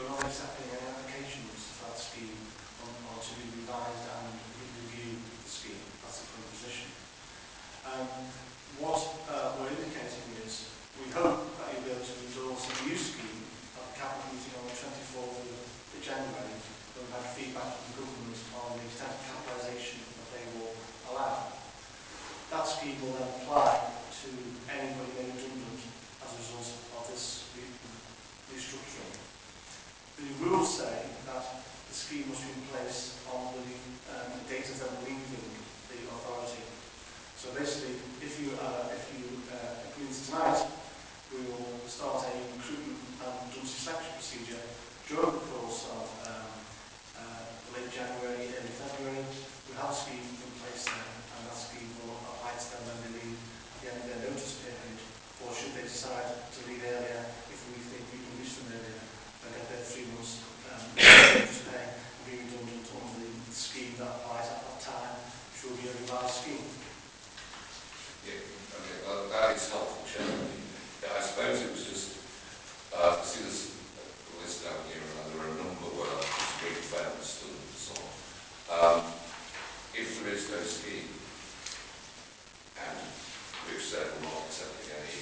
you're not accepting any applications for that scheme or to be revised and review the scheme. That's the current position. What we're indicating is we hope that you'll be able to endorse a new scheme at the Cabinet meeting on the 24th of January, when we've had feedback from the government on the extent of capitalisation that they will allow. That scheme will then apply to anybody made redundant as a result of this restructuring. The rules say that the scheme must be in place on the date of them leaving the authority. So basically, if you agree tonight, we will start a recruitment and redundancy selection procedure during the course of late January, early February. We have a scheme in place then, and that scheme will apply to them when they leave at the end of their notice period, or should they decide to leave earlier, if we think we can reach them earlier, they'll get their 3 months notice pay and be redundant under the scheme that applies at that time, which will be a revised scheme. Yeah, okay, well, that is helpful, Chairman. Yeah, I suppose it was just, see this list down here, and there are a number where there's big fenced and so on. If there is no scheme, and we've said we're not accepting any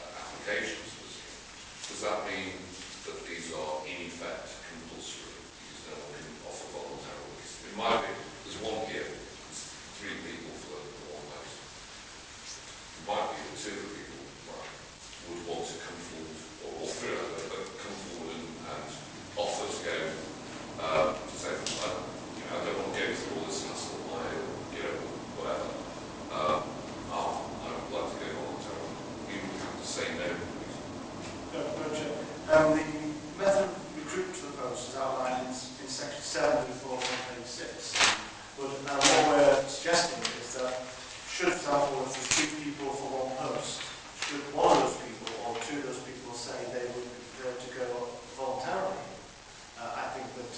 applications for the scheme, does that mean that these are in effect compulsory, because no one can offer voluntarily? It might be, there's one here, there's 3 people for the one post. It might be that 2 of the people would want to come forward, or 3 of them come forward and offer to go, to say, I don't want to go through all this hassle, whatever. I would like to go voluntarily. You would have to say no. No, Chair. The method of recruitment for the post is outlined in section 7 of the report on page 6. But what we're suggesting is that, should, for example, if there's 2 people for one post, should one of those people or 2 of those people say they would prefer to go voluntarily, I think that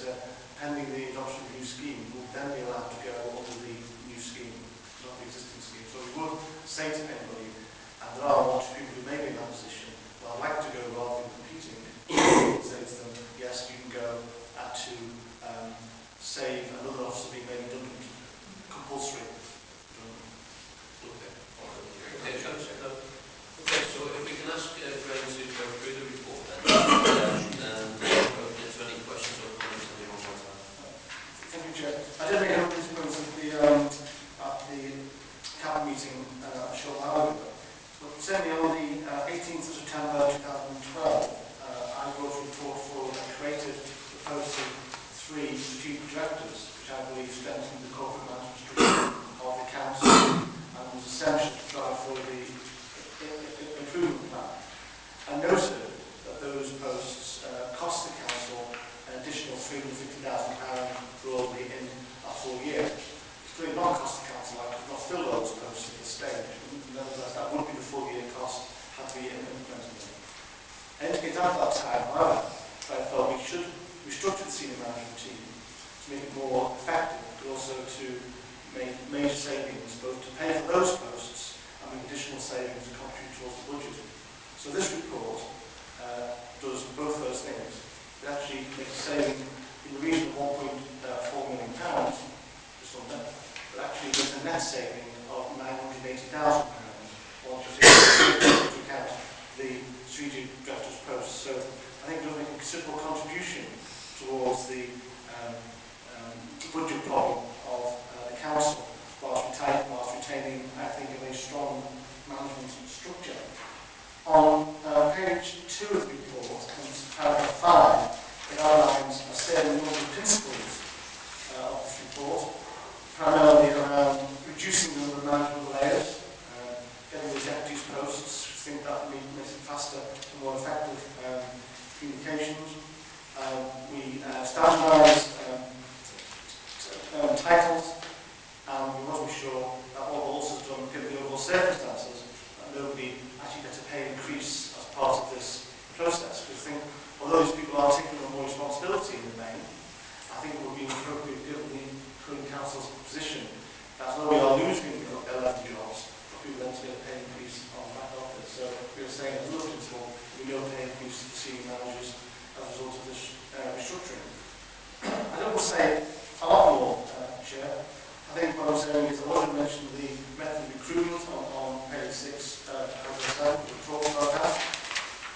pending the adoption of the new scheme, we'll then be allowed to go under the new scheme, not the existing scheme. So we would say to anybody, and there are 1 or 2 people who may be in that position, well, I'd like to go rather than competing, say to them, yes, you can go, and to save another officer being made redundant, compulsory. Okay, so if we can ask Graham to go through the report then, and open it to any questions or comments anyone might have. Thank you, Chair. I did make a opening points at the Cabinet meeting a short while ago, but certainly on the 18th of September 2012, I wrote a report for and created the post of 3 strategic directors, which I believe strengthened the corporate management structure of the council and was essential to drive for the improvement plan. I noted that those posts cost the council an additional £350,000 broadly in a full year. It's clearly not cost the council, I could not fill those posts at this stage. Nevertheless, that would be the full year cost had to be implemented. I indicated at that time, however, that I felt we should restructure the senior management team to make it more effective, but also to make major savings, both to pay for those posts and make additional savings to contribute towards the budget. So this report does both those things. It actually makes a saving in the region of £1.4 million, just under, but actually there's a net saving of £980,000 once you take into account the strategic director's post. So I think it will make a considerable contribution towards the budget problem of the council, whilst retaining, I think, a very strong management structure. On page 2 of the report, in paragraph 5, it outlines a certain number of principles of this report, primarily around reducing the number of management layers, getting the deputies posts. I think that makes it faster and more effective communications. We standardise titles, and we want to be sure that all also is done given the overall circumstances, that nobody actually gets a pay increase as part of this process. Because I think, although these people are taking on more responsibility in the main, I think it would be appropriate given the current council's position that although we are losing 11 jobs, for people then to get a pay increase on the back of this. So we are saying as a principle, we don't pay increase to senior managers as a result of this to say a lot more, Chair. I think what I'm saying is I want to mention the method of recruitment on page 6, paragraph 7, we talked about that.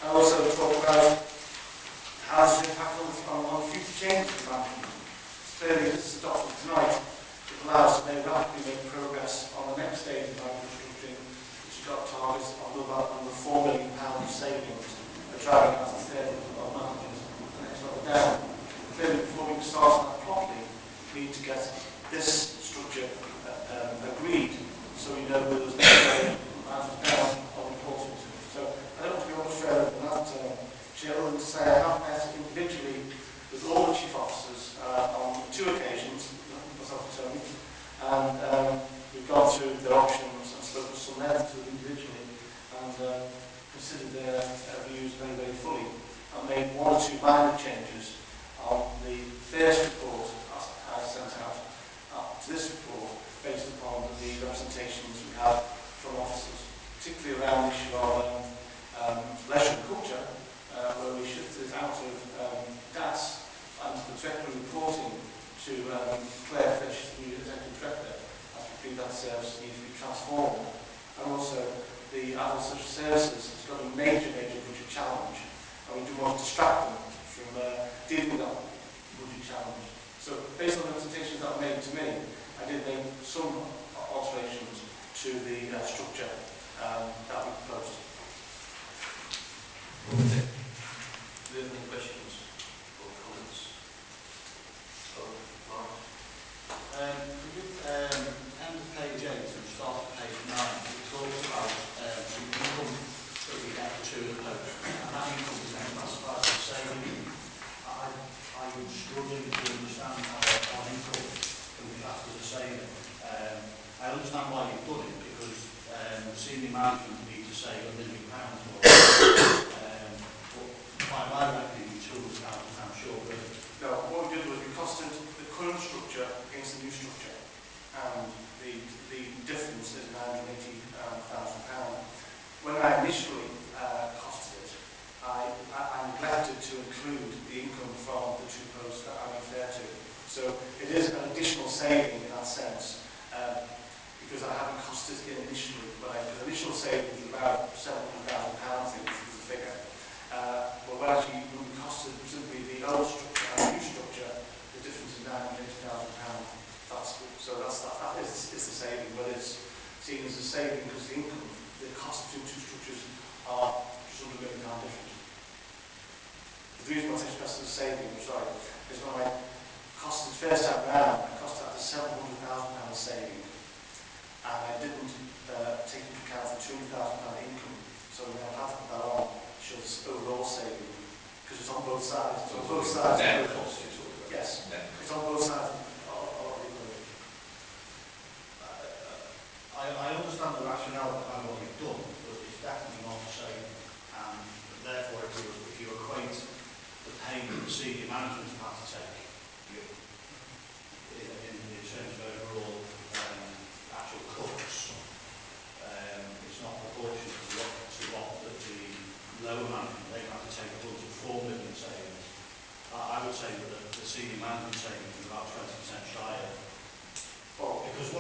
I also talk about how this impact on future changes in management. Clearly, this is adopted tonight. It allows us to rapidly make progress on the next stage of management restructuring, which has got targets of over £4 million of savings for driving out the 30 of managers the next level down. Clearly, before we can start on that properly, we need to get this structure agreed, so we know where those next level managers down are reporting to. So I don't want to go much further than that, Chair, other than to say I have met individually with all the chief officers on 2 occasions, myself and Tony, and we've gone through their options and spoken to some of them individually and considered their views very, very fully and made 1 or 2 minor changes on the first report I sent out to this report based upon the representations we have from officers, particularly around the issue of leisure and culture, where we shifted it out of DAS and the director reporting to Claire Fish, the new executive director, as we believe that service needs to be transformed. And also the adult social services has got a major budget challenge, and we do want to distract them from dealing with that budget challenge. So based on the presentations that were made to me, I did make some alterations to the structure that we proposed. Okay. Do we have any questions or comments? Oh, Mark. Could you end of page 8 and start at page 9? It talks about some income that we get to the post, and that income is then classified as saving. I'm struggling to understand how our income can be classed as a saving. I understand why you've done it, because senior management need to save £1 million more. But by my reckoning, £200,000 short, really. No, what we did was we costed the current structure against the new structure, and the difference is £980,000. When I initially costed it, I neglected to include the income from the 2 posts that I referred to. So it is an additional saving in that sense, because I haven't costed it initially. But the initial saving was about £700,000, I think was the figure. But when actually when we costed simply the old structure and the new structure, the difference is £980,000. That is the saving, but it's seen as a saving because the income, the cost between 2 structures are just £100 million different. The reason why I expressed as a saving, sorry, is when I costed first time round, I costed that as £700,000 saving, and I didn't take into account the £200,000 income. So when I had to put that on, it shows overall saving, because it's on both sides. It's on both sides. Net cost you're talking about. Yes, it's on both sides of the equation. I understand the rationale behind what you've done, but it's definitely not the same. And therefore, if you equate the pain that the senior management have to take in terms of overall actual cuts, it's not proportionate to what the lower management, they have to take £104 million savings. I would say that the senior management savings is about 20% shy of. Well, because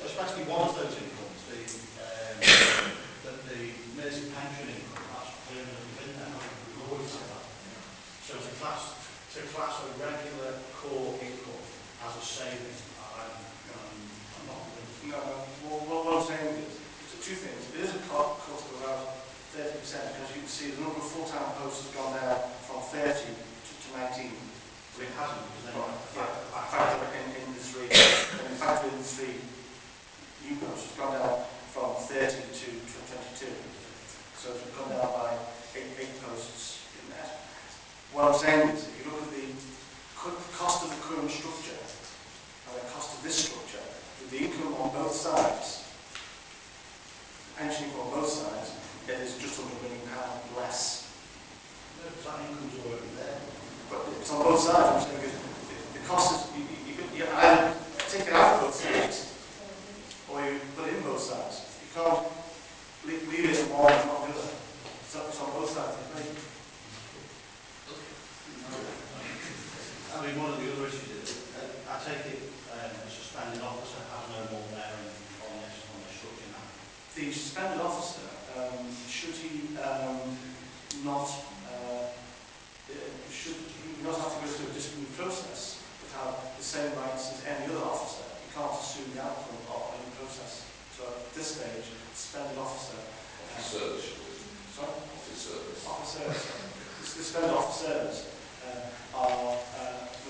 especially one of those incomes, the nursing pension income, that's permanently been there. We've always had that. So to class a regular core income as a saving, I'm not convinced. No, what I'm saying is, it's 2 things. It is a cost of about 30%, because you can see the number of full-time posts has gone down from 30 to 19. But it hasn't, because then factor in the 3. And in fact, in the 3 new posts, it's gone down from 30 to 22. So it's gone down by 8 posts in there. What I'm saying is, if you look at the cost of the current structure and the cost of this structure, with the income on both sides, the pension on both sides, it is just £100 million less. No, because that income's already there. But it's on both sides. I'm saying because the cost is you either take it out of both sides or you put it in both sides. You can't leave it in one and not the other. So it's on both sides. I mean, one of the other issues is the suspended officer, should he not should he not have to go through a disciplinary process but have the same rights as any other officer? You can't assume the outcome of any process. So at this stage, the suspended officer, Officers. sorry, Officers. officers, the suspended officers will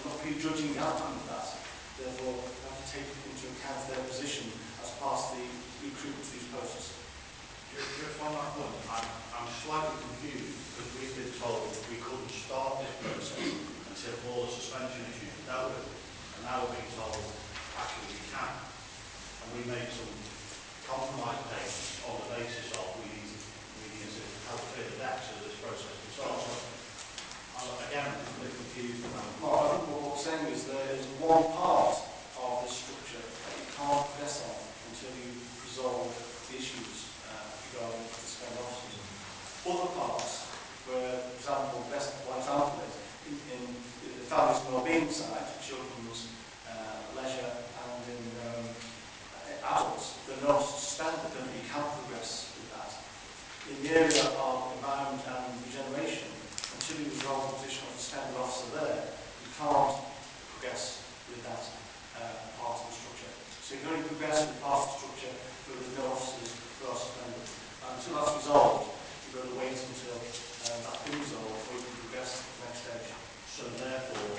not prejudging the outcome of that. Therefore, we have to take into account their position as part of the recruitment to these posts. Just on that point, I'm slightly confused because we've been told we couldn't start this process until all the suspension issues are dealt with, and now we're being told actually we can. And we made some compromise payments on the basis of we need to help clear the decks of this process and so on. So, again, I'm just a bit confused about. Well, I think what we're saying is there is one part of the structure that you can't progress on until you resolve the issues regarding the suspended officers. Other parts, where, for example, one example is in the families and wellbeing side, children's leisure, and in adults, they're not suspended, then you can progress with that. In the area of environment and regeneration, until you resolve the position of the suspended officer there, you can't progress with that part of the structure. So you can only progress with part of the structure where there's no officers who are suspended. Until that's resolved, you've got to wait until that's been resolved before you can progress to the next stage. So therefore,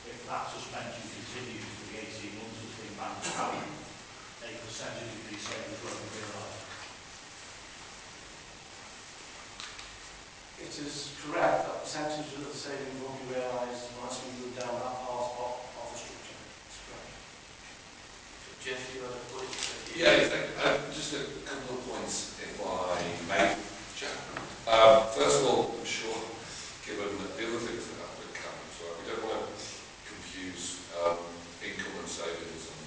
if that suspension continues for the 18 months that's been managed out, a percentage of these savings won't be realised. It is correct that percentage of the savings won't be realised unless we move down that part of the structure. That's correct. Jeff, you had a point? Yeah, just a couple of points, if I may, Jack. First of all, I'm sure, given the other things that have been coming as well, we don't want to confuse income and savings and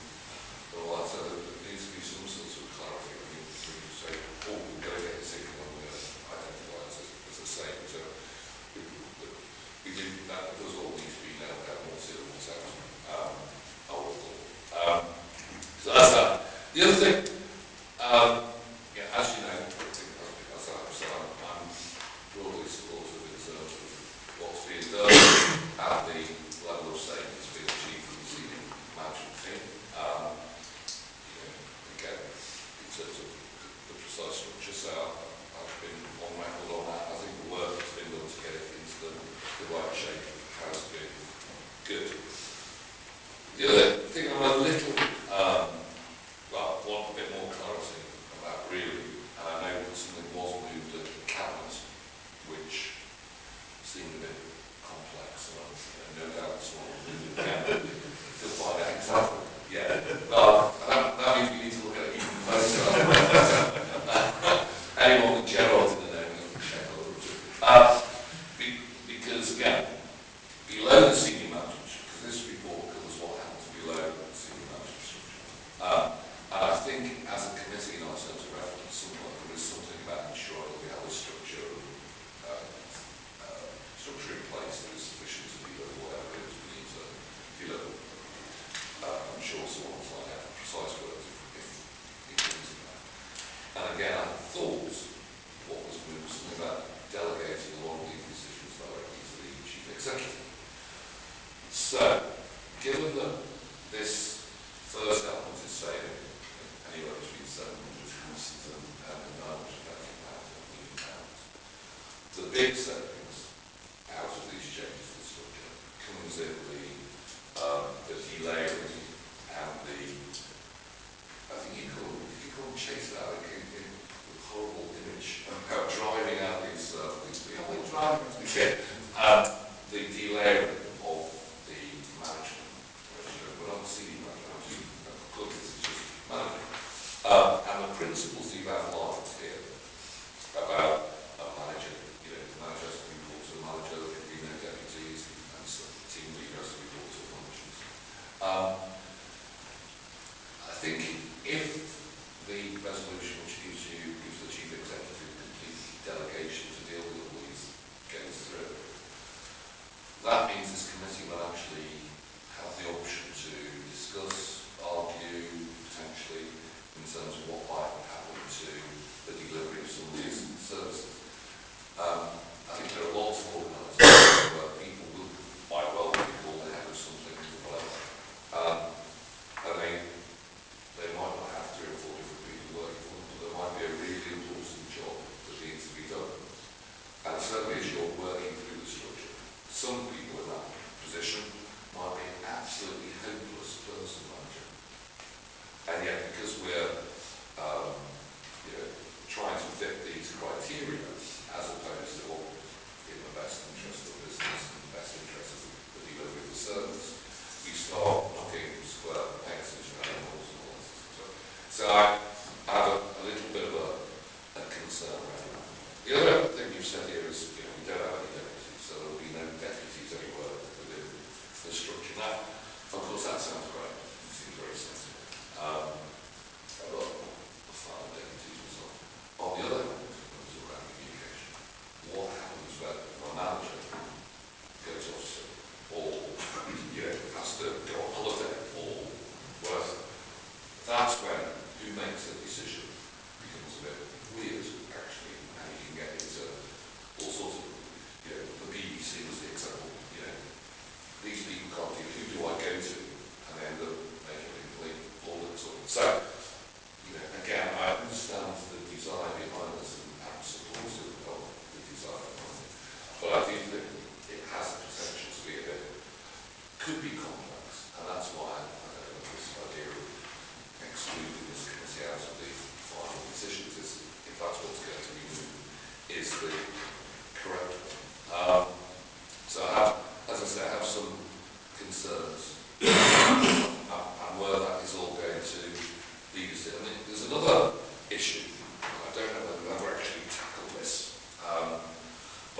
all that. So there needs to be some sort of clarity when you say, oh, we're going to get this income and we're going to identify it as a saving. So we did that. Does all need to be nailed down, what's in and what's out. I would have thought. So that's that. The other thing, yeah, as you know, as I've said, I'm broadly supportive in terms of what's being done and the level of savings being achieved from the senior management team. Again, in terms of the precise structure, so I've been on record on that. I think the work that's been done to get it into the right shape has been good. The other thing I'm a little want a bit more clarity about really, and I know that something was moved at Cabinet, which seemed a bit complex, and no doubt someone will move it again to find out exactly. Yeah, that means we need to look at it even closer. Anyone with Gerald in the name will check all the because again, below the senior management, because this report covers what happens below the senior management structure. And I think as a committee, and I said to reference something, there is something about ensuring that we have a structure in place that is sufficient to deliver whatever it is we need to deliver. I'm sure someone will find out the precise words if it comes to that. And again, I thought what was moved was something about delegating a lot of these decisions directly to the chief executive. So, given that this first element is saving anywhere between 700,000 and 900,000 pounds, the big savings out of these changes to the structure comes in the delayering and I think you call chase out in the horrible image about driving out these people. The delayering of the management. We're not senior management, this is just management. And the principles that you've outlined here about a manager, the manager has to report to the manager, there can be no deputies, and so the team leader has to report to the managers. I think if the resolution which gives the chief executive complete delegation to deal with all these goes through, that means this could be complex, and that's why I don't know this idea of excluding this committee out of the final decisions is, if that's what's going to be moved, is the correct one. So I have, as I say, I have some concerns and where that is all going to lead us in. I mean, there's another issue. I don't know whether we've ever actually tackled this,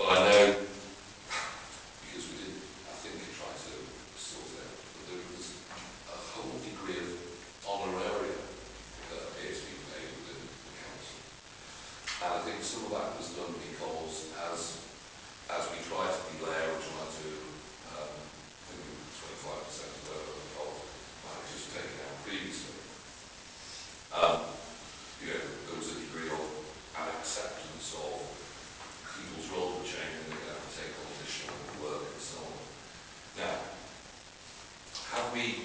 but I know, because we did, I think, try to sort it out, but there's a whole degree of honoraria that appears to be paid within the council. And I think some of that was done because as we try to delay or try to, I think 25% of managers taken out previously, you know, there was a degree of an acceptance of people's role in change and they're going to have to take on additional work and so on. Now, are we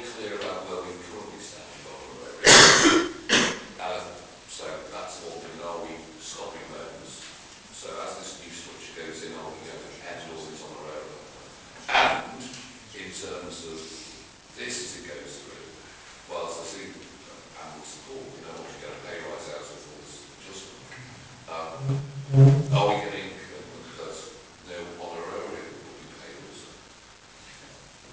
clear about where we currently stand on our area? So that's one thing, are we stopping those? So as this new structure goes in, are we going to end all this on our area? And in terms of this as it goes through, whilst I see and would support, you know, what you get a pay rise out of all this adjustment, are we getting there's no honoraria that will be paid also?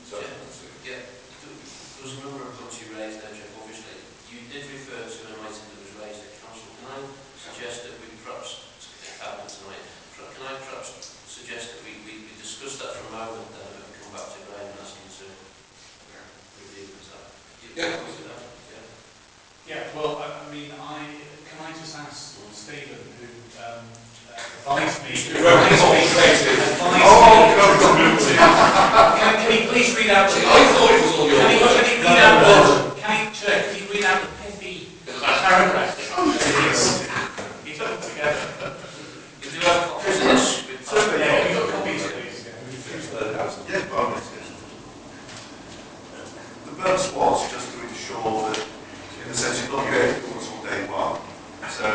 So that's it. Yeah, there was a number of points you raised there, Jeff. Obviously, you did refer to an item that was raised at council. Can I suggest that we perhaps, tonight, can I perhaps suggest that we discuss that for a moment and come back to Graham and ask him to review that? Yeah. Yeah, well, I mean, can I just ask Stephen, who advised me to... Can he please read out... I thought it was all your Can he read out the pithy paragraph? He's put them together. You do have copies of this? Yeah, we've got copies, please. Yes, by all means, yes. The purpose was just to ensure that, in a sense, you've got your reports on day one. So,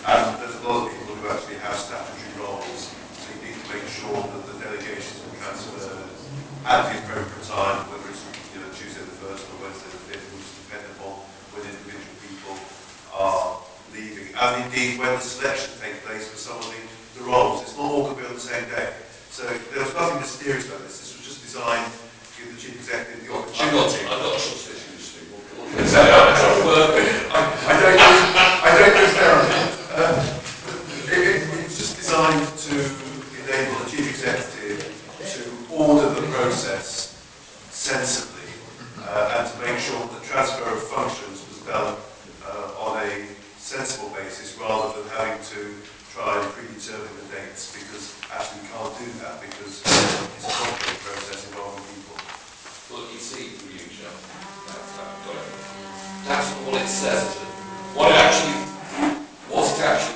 and there's a lot of people who actually have statutory roles, so you need to make sure that the delegations are transferred at the appropriate time, whether it's Tuesday the 1st or Wednesday the 5th, which is dependent upon when individual people are leaving. And indeed, when the selection takes place for some of the roles, it's not all going to be on the same day. So there was nothing mysterious about this. This was just designed to give the chief executive the opportunity. I got suspicions, Steve. I don't know if there are. It's just designed to enable the chief executive to order the process sensibly and to make sure that the transfer of functions was done on a sensible basis rather than having to try and predetermine the dates, because actually we can't do that because it's a complicated process involving people. Well, you see, through you, Jeff, that's not what it says. What it actually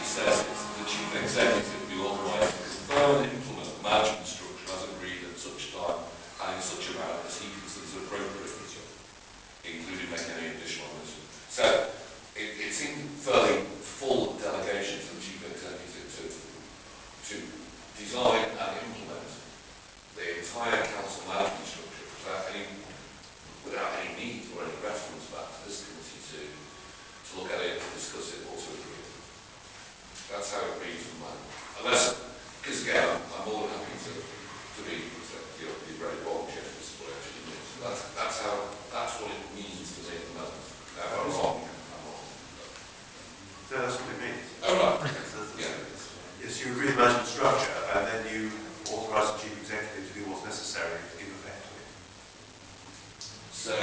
says is the chief executive will be authorised to confirm and implement the management structure as agreed at such time and in such amount as he considers appropriate, including making any additional ones. So it seemed fairly full delegation to the chief executive to design and implement the entire council management structure without any need or any reference back to this committee to look at it, to discuss it, or to agree. That's how it reads from mine. Unless, because again, I'm more than happy to be very wrong, Jeff, this is what it actually means. That's what it means to me at the moment. Now, if I'm wrong, I'm wrong. So that's what it means. Oh, right. Yeah. Yes, you agree the management structure and then you authorise the chief executive to do what's necessary to give effect to it. So,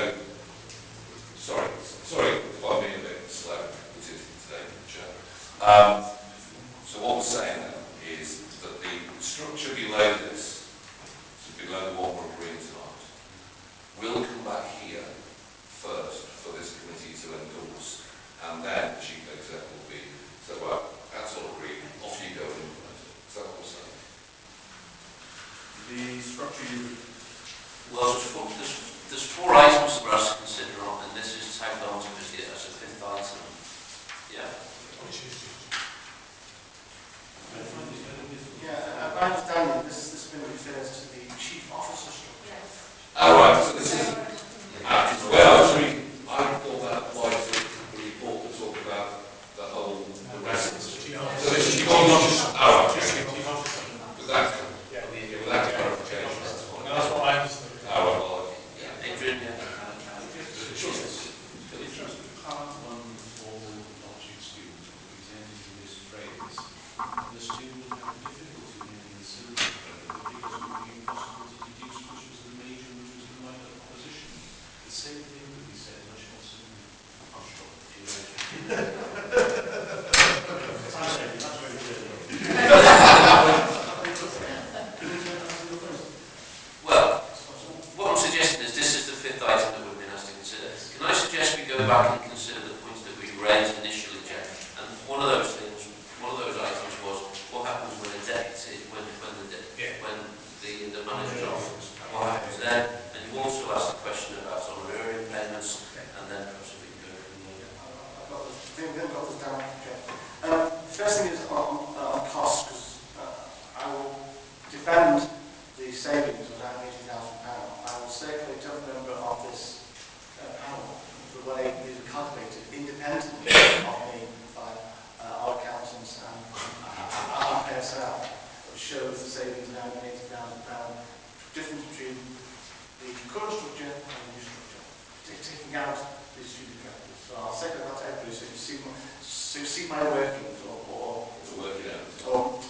sorry if I'm being a bit slow with it today, Chair. So what we're saying now is that the structure below this, so below the one we're agreeing tonight, will come back here first for this committee to endorse, and then the chief exec will be, so well, that's all agreed, off you go and implement it. Is that what we're saying? The structure you... Well, there's four items for us to consider on, and this is tagged on to us as a fifth item. Yeah. Yeah, my understanding, this has been referred to the chief officer structure. back and consider the points that we raised initially, Jeff. And one of those things, one of those items was what happens when a deputy, when the manager's off, what happens then? And you also asked the question about honorarium payments, and then perhaps we can go from there. I've got this down. Okay. First thing is on costs, because I will defend the savings of around £80,000. I will circulate to every member of this panel the way these are calculated independently of me by our accountants and our PSL, which shows the savings of around £80,000. Difference between the current structure and the new structure, taking out the student directors. So I'll circulate that to everybody so you see my workings or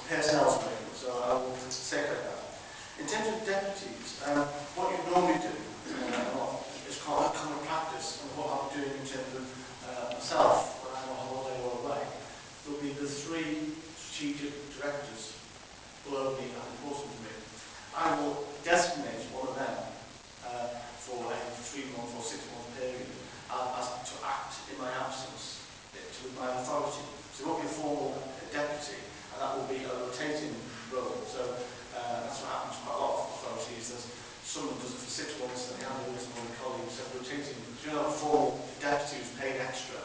personnel's workings. So I will circulate that. In terms of deputies, what you normally do is called a common practice, and what I'm doing in terms of myself when I'm on holiday or away, there'll be the 3 strategic directors below me and reporting to me. I will designate one of them for a 3-month or 6-month period as to act in my absence, with my authority. So it won't be a formal deputy, and that will be a rotating role. So that's what happens quite a lot of authorities. There's someone does it for 6 months, and they hand over to one of the colleagues. So rotating. So you're not a formal deputy who's paid extra.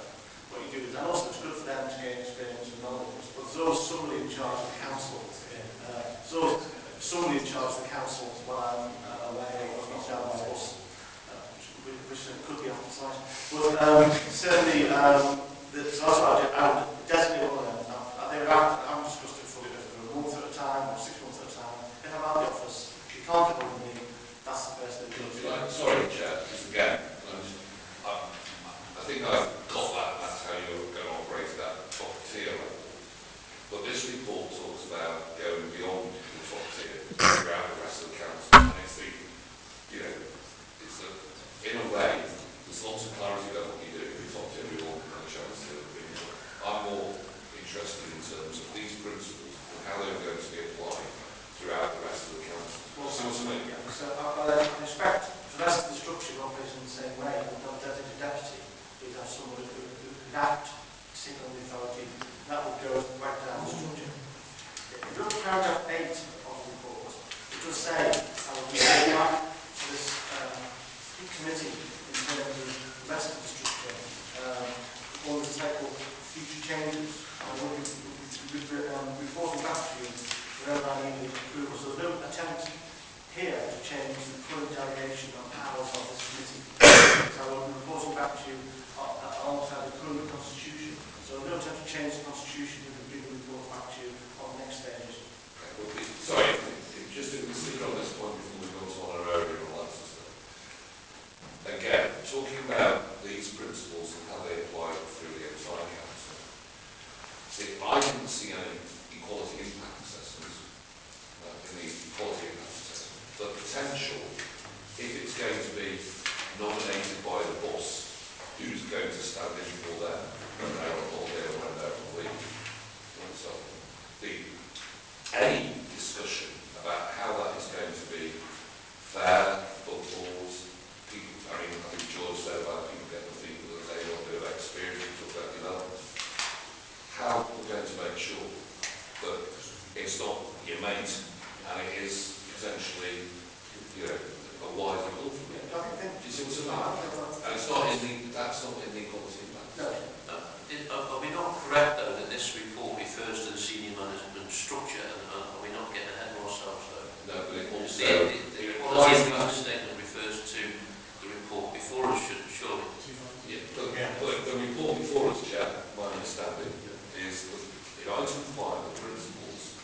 What you do is, and also it's good for them to gain experience and knowledge. But there's always somebody in charge of the council. So somebody in charge of the council when I'm away or not down my bus, which could be after slice. But certainly, so that's what I would designate one of them. I'm discussed it for a month at a time or 6 months at a time. If I'm out of the office, you can't get hold of me, that's the first thing. Sorry, Chair, just again, I think I've got that, and that's how you're going to operate at that top tier level. But this report talks about going beyond the top tier throughout the rest of the council. And it's the, in a way, there's lots of clarity about what you do. The top tier, we all have a chance to do. I'm more interested in terms of these principles and how they're going to be applied throughout the rest of the council. Well, see what I mean? Yeah, so I expect the rest of the structure operates in the same way. We've got a designated deputy. We'd have somebody who could act, take on the authority. That would go right down the structure. If you look at paragraph 8 of the report, it does say I will be going back to this committee in terms of the rest of the structure. All this type of future changes. I will be reporting back to you whenever I need approval. So there's no attempt here to change the current delegation of powers of this committee. So I will be reporting back to you alongside the current constitution. So there's no attempt to change the constitution. We will bring the report back to you on the next stage. Sorry, just to stick on this point before we go to honorarium and all that sort of stuff. Again, talking about these principles and how they apply through the entire council. I didn't see any equality impact assessments in the equality impact assessment. The potential, if it's going to be nominated by the boss, who's going to stand in for them when they're on holiday or when they're on leave. So any discussion about how that is going to be fair, footballs, people, I think George said about people getting the people that they want a bit of experience, talk about development. How we're going to make sure that it's not your mate and it is potentially, a wiser goal for me. Do you see what's about? And it's not in the, that's not in the equality impact. No. Are we not correct, though, that this report refers to the senior management structure, and are we not getting ahead of ourselves, though? No, but it also... The quality impact statement refers to the report before us, surely. Yeah, but the report before us, Chair, my understanding, is the item 5, the principles,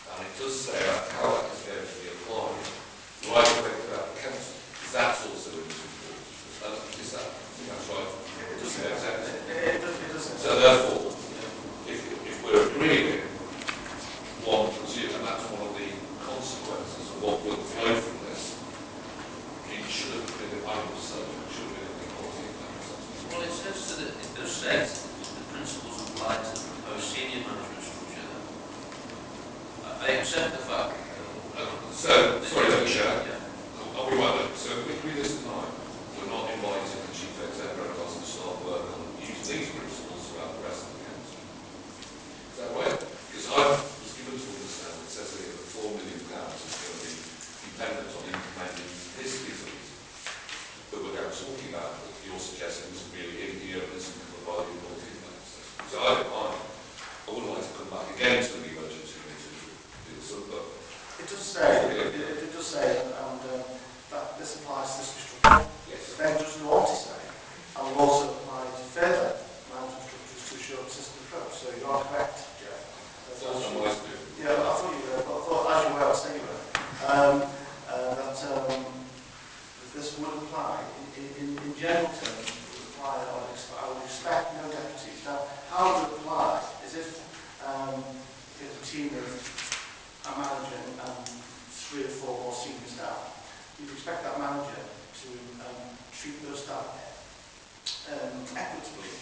and it does say how that is going to be applied right away throughout the council. Because that's also in this report. Is that? I think that's right. It doesn't. So therefore, if we're agreeing one and two, and that's one of the consequences of what will flow from this, it should have been, I would say, it should have been an equality impact assessment. Well, it says that it does say the principles apply to the proposed senior management structure. I accept the fact. Sorry, Chair. Yeah. I'll be right. So if we agree this tonight, we're not inviting the chief executive of us to start work maybe history things that we're now talking about that you're suggesting isn't really in here and isn't covered by the authority. So I don't mind. I wouldn't like to come back again to the emergency meeting to do some, but It does say, and that this applies to this structure. yes. But then does go on to say, and will also apply to further management structures to ensure consistent approach. So you are correct, Jeff. That's what I was doing. Yeah, I thought you were, but I thought, as you were, I was saying you were, that this would apply in general terms. It would apply. I would expect no deputies. Now, how it would apply is if there's a team of a manager and 3 or 4 more senior staff, you'd expect that manager to treat those staff equitably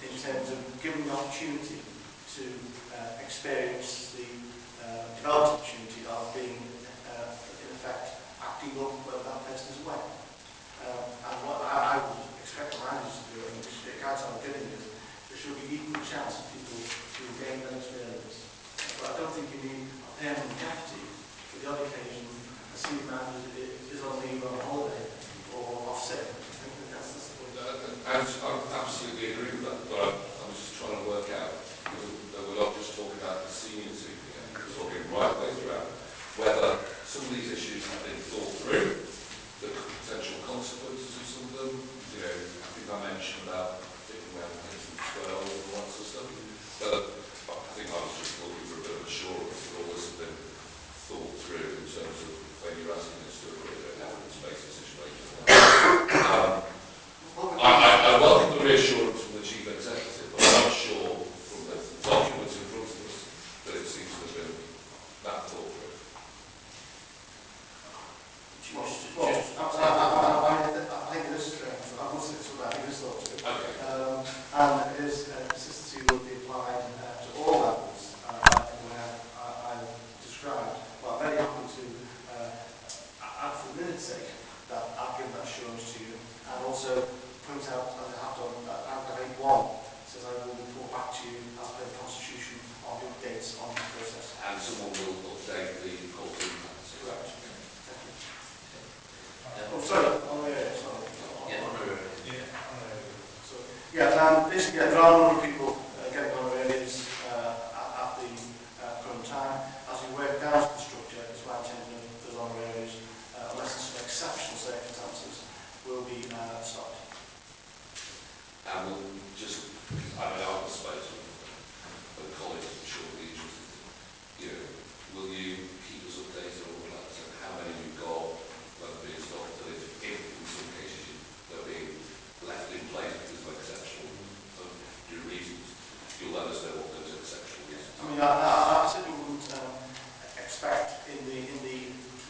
in terms of giving the opportunity to experience the development opportunity of being, in effect, acting up when that person is away. And what I would expect the managers to do, and which the guides I'm giving is, there should be equal chance for people to gain that experience. But I don't think you need a permanent deputy for the odd occasion a senior manager is on leave or on holiday or off sick. I think that's the point. I absolutely agree with that, but I was just trying to work out that we're not just talking about the senior team here, we're talking right the way throughout, whether some of these issues have been thought through, the potential consequences of some of them. You know, I think I mentioned about fitting around the 12 and all that sort of stuff. But I think I was just looking for a bit of assurance that all this has been thought through in terms of when you're asking us to agree to an evidence-based decision making. I welcome the reassurance from the Chief Executive, but I'm not sure from the documents in front of us that it seems to have been that thought through. I think it is, I will say so that it is thought through. Okay. And it is, consistency will be applied to all levels, in the way I described. But I'm very happy to add for the minute's sake that I've given that assurance to you, and also point out, as I have done, that paragraph 8.1 says I will report back to you as per the Constitution on the updates on the process. And someone will update the court impacts. Correct. Thank you. Oh, sorry, on the area, sorry. Yeah, on the road. So, yeah, basically, there are a number of people getting on areas at the current time. As we work down to the structure, it's my intention that those on areas, unless there's some exceptional circumstances, will be stopped. And we'll just, I mean, I was supposed to, the colleagues, I'm sure will be interested, you know, will you keep us updated on all that, and how many you've got, whether being stopped, and if in some cases they're being left in place because of exceptional reasons, you'll let us know what those exceptional reasons I mean, I certainly wouldn't expect in the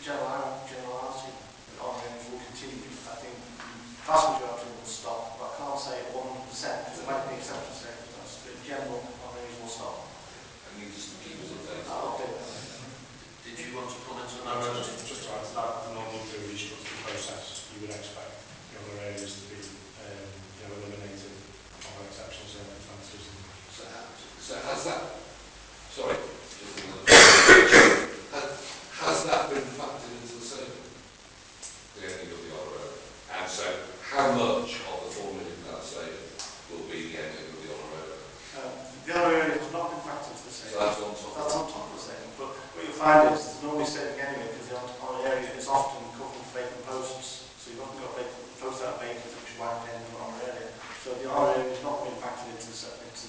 generality that on areas will continue. I think the vast majority will stop, but I can't say 100% because there might be exceptional circumstances. But in general, on areas will stop. and you just keep us updated. I'll do that. Did you want to comment on that? Just to add to that, normally through restructuring process, you would expect the other areas to be eliminated on exceptional circumstances. So has that, sorry, just another has that been factored into the survey? The ending of the RO? And so how much of the £4 million saving will be the ending of the RO? The other area has not been factored into the So saving. that's on top. That's on top of the saving. But what you'll find is there's normally saving anyway because the on area is often covered with vacant posts. So you've often got vacant posts that are vacant, which is why we're paying for on area. So the R area is not being factored into the savings.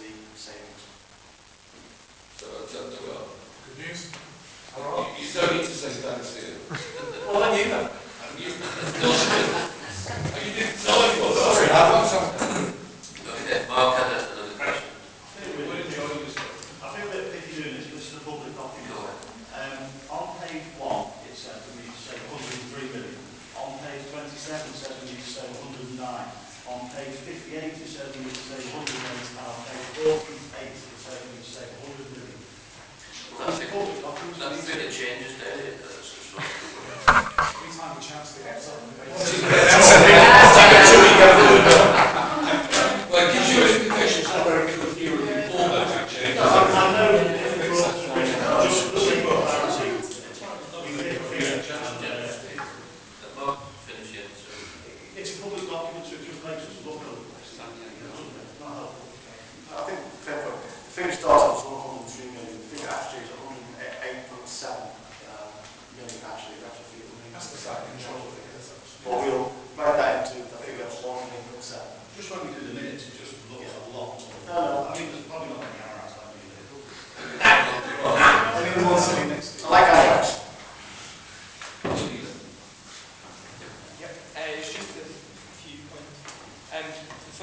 So that's up to well. Good news. You don't need to say thanks here. Well, then you know. You didn't tell anyone. Sorry, Okay, Mark had another question. I feel a bit picky doing this, this is a public document. On page 1, it says we need to save 103 million. On page 27, it says we need to save 109. On page 58, it says we need to save 108. And on page 48, it says we need to save 100 million. That's It's a public document. That figure changes daily. Every time we chance to get something. Well, it gives you an indication of where it could be before those changes. I know it's difficult, just for clarity, we get a figure and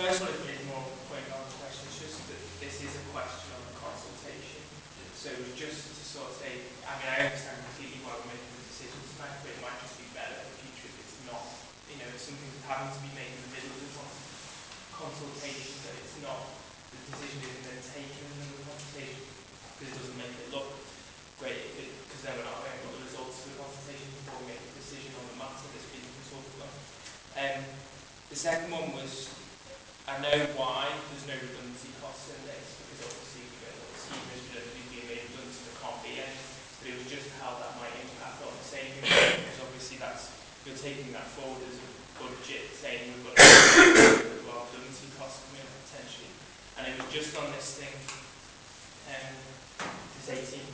first one is more of a point on the question. It's just that this is a question on the consultation. So just to sort of say, I mean, I understand completely why we're making the decision tonight, but it might just be better for the future if it's not, you know, if something's having to be made in the middle of the consultation, that it's not, the decision isn't then taken in the middle of the consultation, because it doesn't make it look great, because then we're not going to get the results of the consultation before we make a decision on the matter that's being consulted on. The second one was, I know why there's no redundancy costs in this, because obviously the scheme is redundant, being made redundant, so there can't be any, but it was just how that might impact on the savings, because obviously that's, you're taking that forward as a budget, saying we've got redundancy costs coming in potentially, and it was just on this thing, this 18.5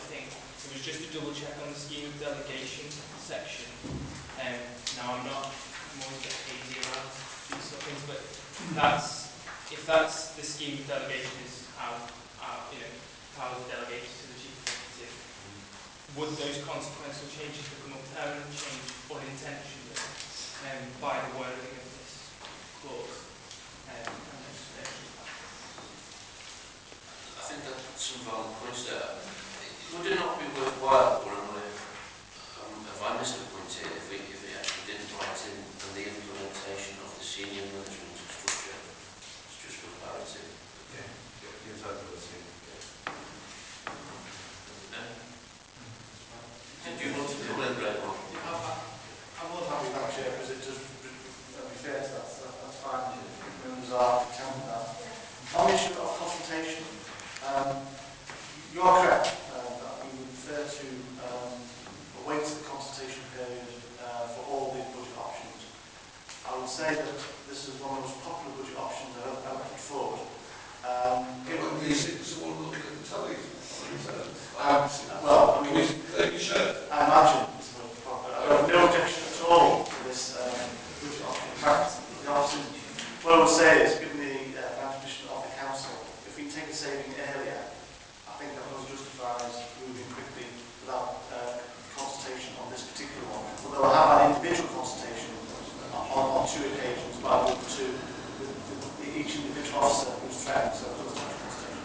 thing, it was just a double check on the scheme of delegation section. Now I'm always a bit hazy around these sort of things, but if that's the scheme of delegation is how you know, powers are delegated to the chief executive, would those consequential changes become a permanent change unintentionally by the wording of this clause? I think that's some valid points there. Would it not be worthwhile, or have I missed a point here, if we actually didn't write in on the implementation of the senior management structure, it's just for clarity? Yeah, yes, I will see. Did you want to deliberate on? I'm more than happy with that, Chair, because it does refer to that, so that's fine. Members are content with that. On the issue of consultation, you are correct that we would refer to await the consultation period for all the budget options. I would say that this is one of the most popular budget options I've ever put forward. These things all look at the telly. Well, I mean, you should. I imagine it's the most popular. I have no objection at all to this budget option. In fact, the option, what I would say is, given the permission of the council, if we take a saving earlier, I think that most justifies moving quickly without consultation on this particular one. Although I have had individual consultation on two occasions, but I moved to with each individual officer who's threatened, so there was no consultation.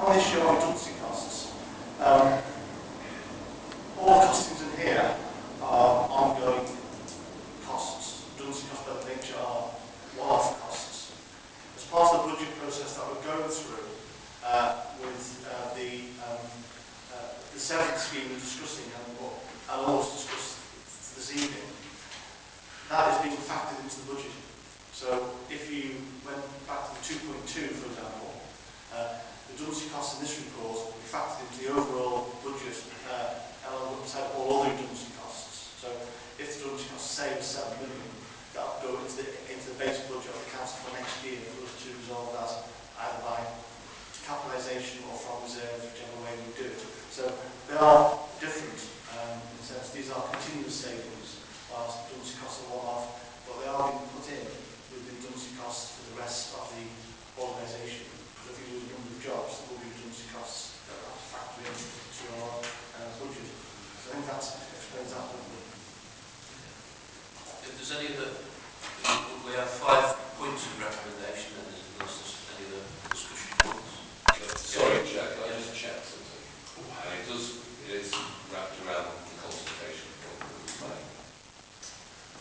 On the issue of redundancy costs, all the costings in here are ongoing costs. Redundancy costs by their nature are one-off costs. As part of the budget process that we're going through with the seventh scheme we're discussing and what I'll also discuss this evening, that is being factored into the budget. So if you went back to the 2.2, for example, redundancy costs in this report will be factored into the overall budget alongside all other redundancy costs. So if the redundancy costs say 7 million, that will go into the base budget of the council for next year for us to resolve that either by capitalisation or from reserve, whichever way we do it. So they are different in the sense these are continuous savings, whilst redundancy costs are one-off, but they are being put in with the redundancy costs for the rest of the organisation. Because if you lose a number of jobs, there will be redundancy costs that will have to factor into our budget. So I think that explains that one. If there's any other, we have 5 points of recommendation, and unless there's any other discussion points. Sorry, Jack, I just checked something. And it is wrapped around the consultation point that was made.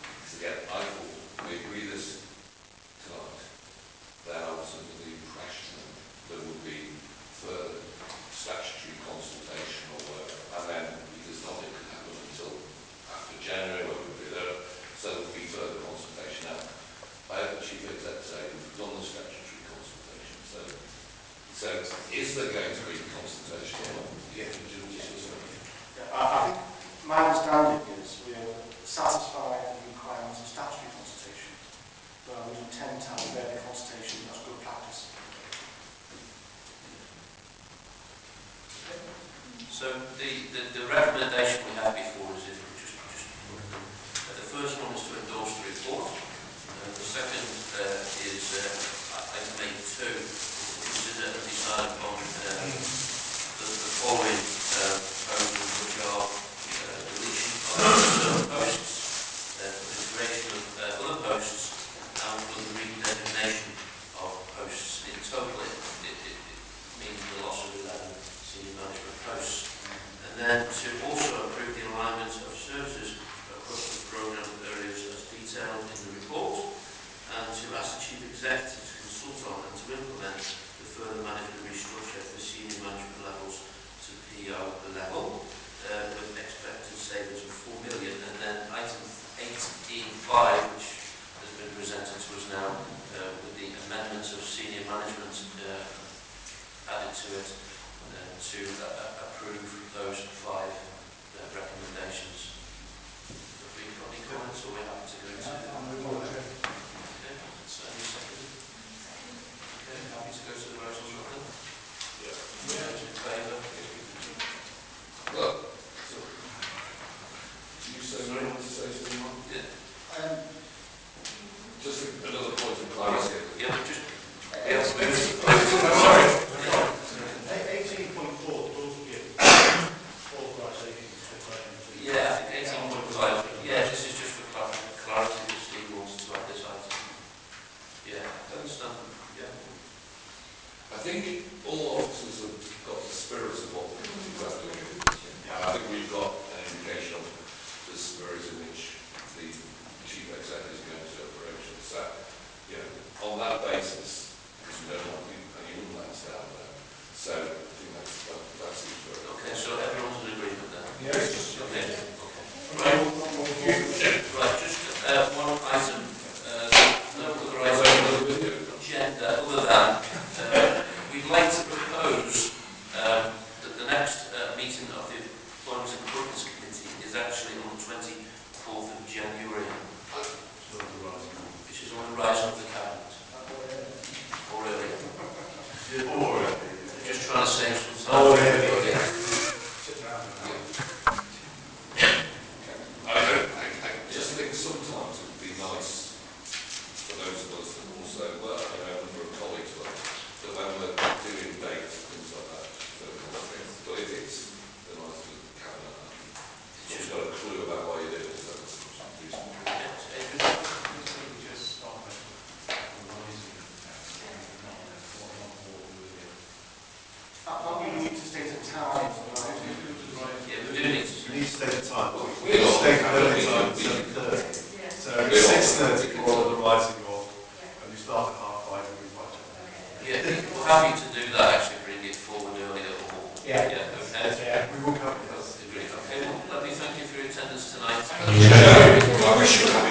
Because again, I thought we agree this tonight, then I was under the impression there would be further statutory consultation or whatever, and then because nothing could happen until after January, when we do that, so there would be further consultation. Now, I heard the Chief Executive say we've done the statutory consultation, so is there going to be consultation or not? Yeah, I think my understanding is we are satisfied with the requirements of statutory consultation, but I would intend to have further consultation as good practice. So the recommendation we have before us is just the first one is to endorse the report. The second is item 8.2 is to consider and decide upon the following proposals, which are deletion of certain posts, for the creation of other posts, and for the redesignation 5, which has been presented to us now, with the amendments of senior management added to it, to approve those 5 recommendations. Have we got any comments, or we're happy to go into it? Okay, so any second? Okay, happy to go to the vote on that then? Yeah. Those in favour? Well, so, do you say you want to say something, Mark? Yeah. Just another point of clarity. Yeah, but just, Yes, Sorry. 18.4 does give authorisation to declare into. yeah, I think 18.5, yeah, this is just for clarity that Steve wants to add this item. Yeah, I understand, yeah. I think all officers have got the spirit of what we're doing. I think we've got an indication of the spirit in which the chief executive is going to approach it. So, you know, on that basis, because we don't want any unlands down there. So, I think that seems very Okay, so everyone's in agreement then? Yes. Okay, okay. Right, right, just one item, no other item, agenda, other than, we'd like to propose that the next meeting of the Employment and Appointments Committee is actually on the 24th of January, which is on the rise of the Cabinet, or earlier. Just trying to save some time. Oh, yeah. I just think sometimes it would be nice for those of us that also work, I know a number of colleagues work, that when we're doing dates, things like that, but if it's the nice of the cabinet, you've got a clue about why you're doing it, so it's reasonable. Just start by rising We need to state a time. Yeah, we do need to. You need to state the time. We are- State the early time, 7:30. So it's 6:30 for all the rising off, and you start at 5:30 and we fight it. Yeah, we're happy to do that, actually, bring it forward earlier or... Yeah. Yeah, okay. We will cover Agreed. Okay, well, let me thank you for your attendance tonight. I wish you were